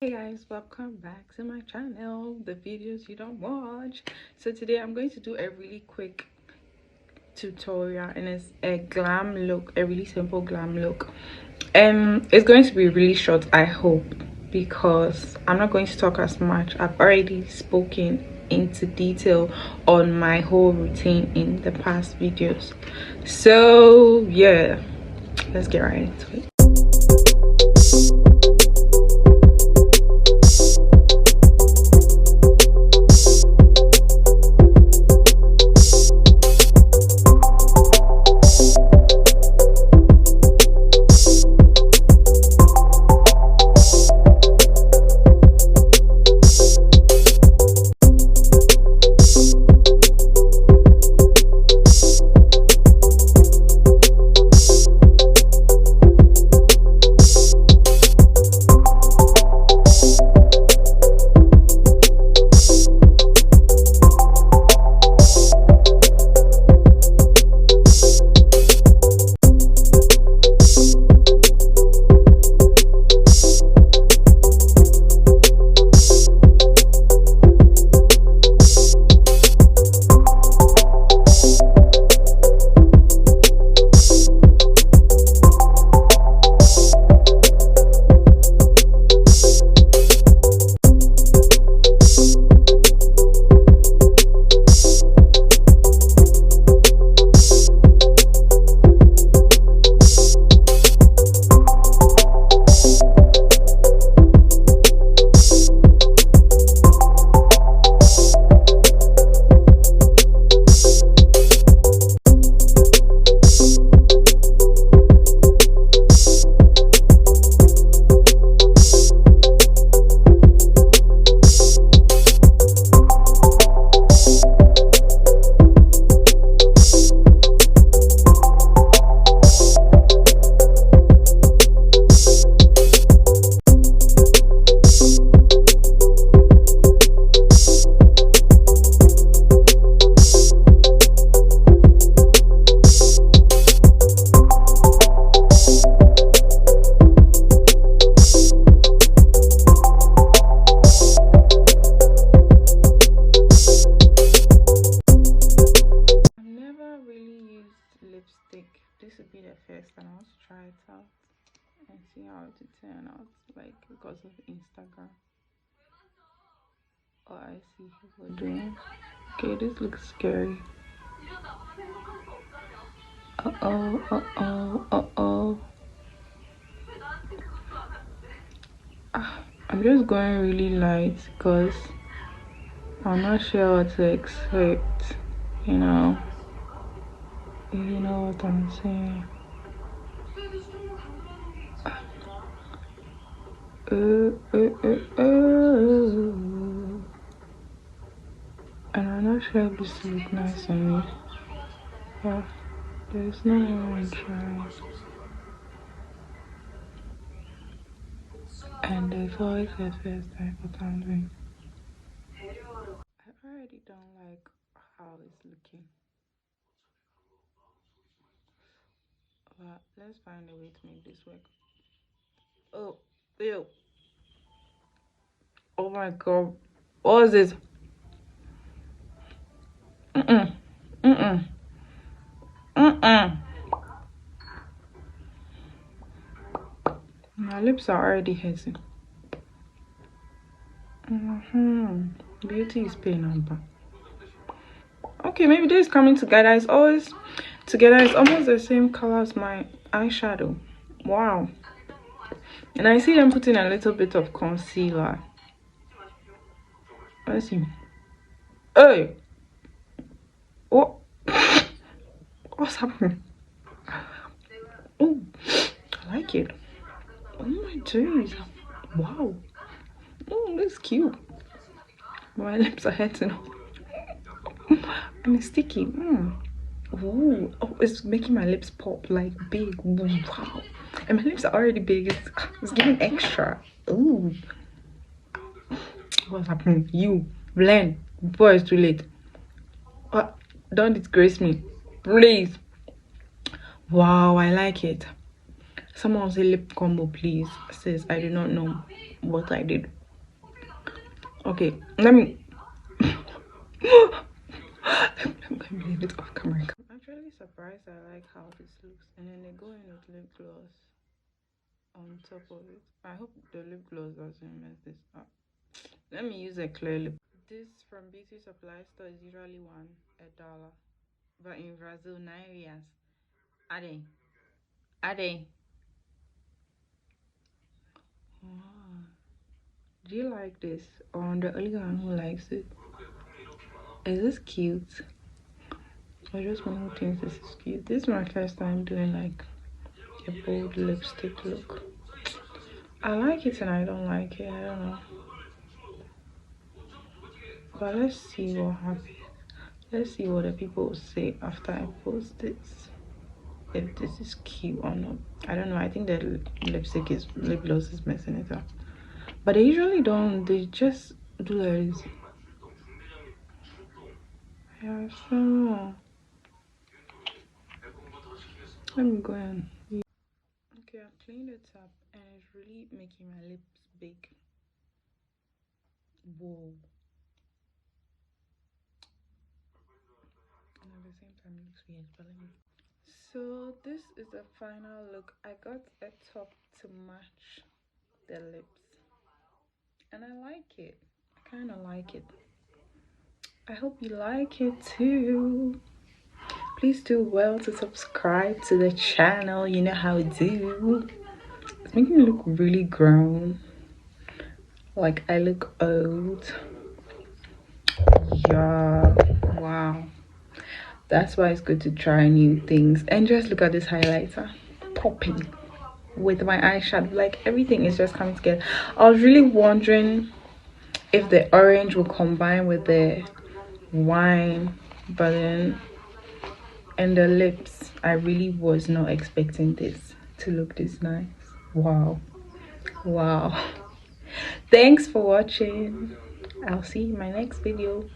Hey guys, welcome back to my channel, the videos you don't watch. So today I'm going to do a really quick tutorial, and it's a glam look, a really simple glam look. It's going to be really short, I hope, because I'm not going to talk as much. I've already spoken into detail on my whole routine in the past videos. So yeah, let's get right into it. Lipstick. This would be the first time I want to try it out and see how it will turn out, like, because of Instagram or I see people doing. Okay, this looks scary. I'm just going really light because I'm not sure what to expect, you know. You know what I'm saying. And I'm not sure if this looks nice on me. Yeah, there's no way I'm trying. And there's always a first time what I'm doing. I already don't like how it's looking. But let's find a way to make this work. Oh, ew. Oh my god. What is this? My lips are already hurting. Beauty is pain number. Okay, maybe this is coming together. It's always together. It's almost the same color as my eyeshadow. Wow. And I see them putting a little bit of concealer. Let's see. Hey! What? What's happening? Oh, I like it. Oh my days. Wow. Oh, that's cute. My lips are hurting. And it's sticky. Ooh. Oh, it's making my lips pop like big. Wow. And my lips are already big. It's giving extra. Ooh. What's happening? You blend before it's too late. Don't disgrace me, please. Wow, I like it. Someone say lip combo, please. Says I do not know what I did. Okay, let me. I'm gonna leave it off camera. I'm actually surprised I like how this looks, and then they go in with lip gloss on top of it. I hope the lip gloss doesn't mess this up. Let me use a clear lip. This from beauty supply store is usually $1, but in Brazil 9 reais. Are they? Wow. Do you like this? Or I'm the only one who likes it? Is this cute? I just one who thinks this is cute. This is my first time doing like a bold lipstick look. I like it and I don't like it. I don't know. But let's see what happens. Let's see what the people will say after I post this. If this is cute or not. I don't know. I think the lip gloss is messing it up. But they usually don't. They just do this. Yeah, I don't know. Let me go and. Okay, I've cleaned it up and it's really making my lips big. Whoa. And at the same time it looks weird, but let me. So this is the final look. I got a top to match the lips. And I like it. I kinda like it. I hope you like it too. Please do well to subscribe to the channel. You know how to do. It's making me look really grown. Like I look old. Yeah, wow. That's why it's good to try new things. And just look at this highlighter. Popping with my eyeshadow. Like everything is just coming together. I was really wondering if the orange will combine with the wine, but then and the lips, I really was not expecting this to look this nice. Wow. Wow. Thanks for watching. I'll see you in my next video.